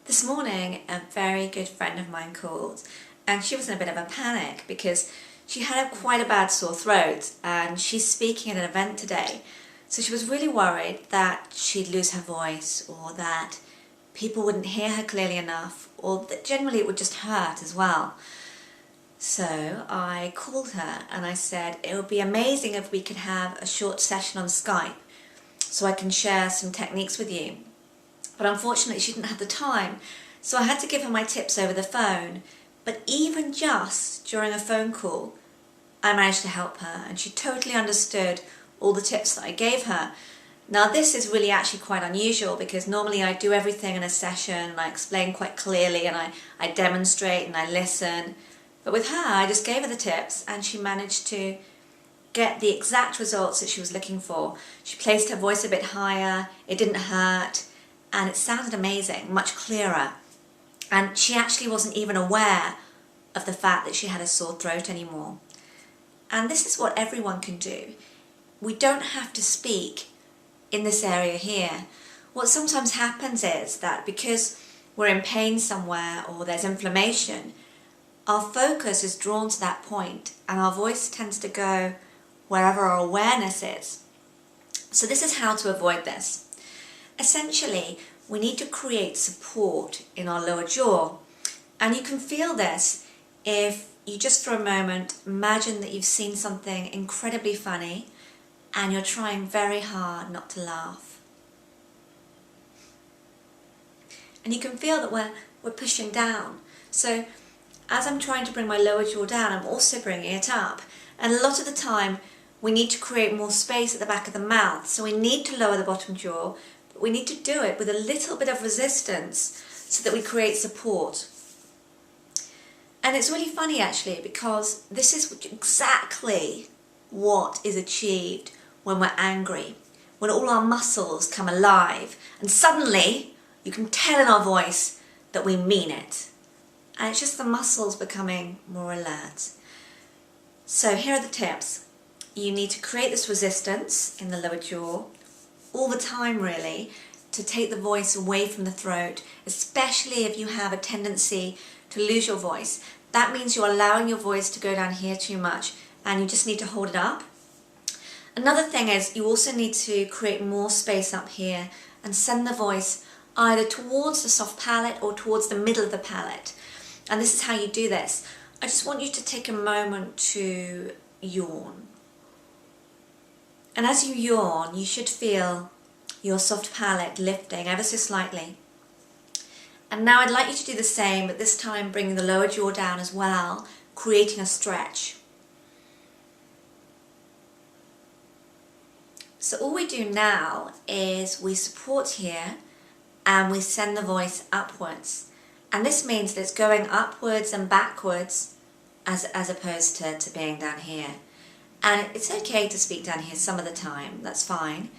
This morning, a very good friend of mine called, and she was in a bit of a panic because she had quite a bad sore throat and she's speaking at an event today. So she was really worried that she'd lose her voice, or that people wouldn't hear her clearly enough, or that generally it would just hurt as well. So I called her and I said it would be amazing if we could have a short session on Skype so I can share some techniques with you. But unfortunately she didn't have the time, so I had to give her my tips over the phone. But even just during a phone call, I managed to help her, and she totally understood all the tips that I gave her. Now this is really actually quite unusual, because normally I do everything in a session and I explain quite clearly and I demonstrate and I listen. But with her, I just gave her the tips and she managed to get the exact results that she was looking for. She placed her voice a bit higher, it didn't hurt, and it sounded amazing, much clearer. And she actually wasn't even aware of the fact that she had a sore throat anymore. And this is what everyone can do. We don't have to speak in this area here. What sometimes happens is that because we're in pain somewhere or there's inflammation, our focus is drawn to that point and our voice tends to go wherever our awareness is. So this is how to avoid this. Essentially, we need to create support in our lower jaw. And you can feel this if you just for a moment imagine that you've seen something incredibly funny and you're trying very hard not to laugh. And you can feel that we're pushing down. So as I'm trying to bring my lower jaw down, I'm also bringing it up. And a lot of the time, we need to create more space at the back of the mouth. So we need to lower the bottom jaw, but we need to do it with a little bit of resistance so that we create support. And it's really funny actually, because this is exactly what is achieved when we're angry, when all our muscles come alive and suddenly you can tell in our voice that we mean it. And it's just the muscles becoming more alert. So here are the tips. You need to create this resistance in the lower jaw all the time really, to take the voice away from the throat, especially if you have a tendency to lose your voice. That means you're allowing your voice to go down here too much and you just need to hold it up. Another thing is you also need to create more space up here and send the voice either towards the soft palate or towards the middle of the palate. And this is how you do this. I just want you to take a moment to yawn. And as you yawn, you should feel your soft palate lifting ever so slightly. And now I'd like you to do the same, but this time bringing the lower jaw down as well, creating a stretch. So all we do now is we support here and we send the voice upwards. And this means that it's going upwards and backwards as opposed to being down here. And it's okay to speak down here some of the time, that's fine.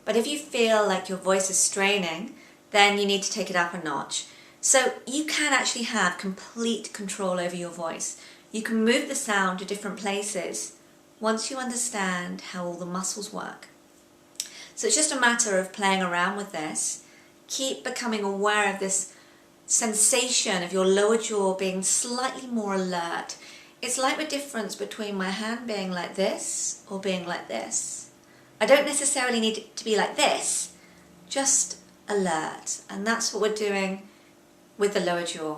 But if you feel like your voice is straining, then you need to take it up a notch. So you can actually have complete control over your voice. You can move the sound to different places once you understand how all the muscles work. So it's just a matter of playing around with this. Keep becoming aware of this sensation of your lower jaw being slightly more alert. It's like the difference between my hand being like this or being like this. I don't necessarily need it to be like this, just alert. And that's what we're doing with the lower jaw.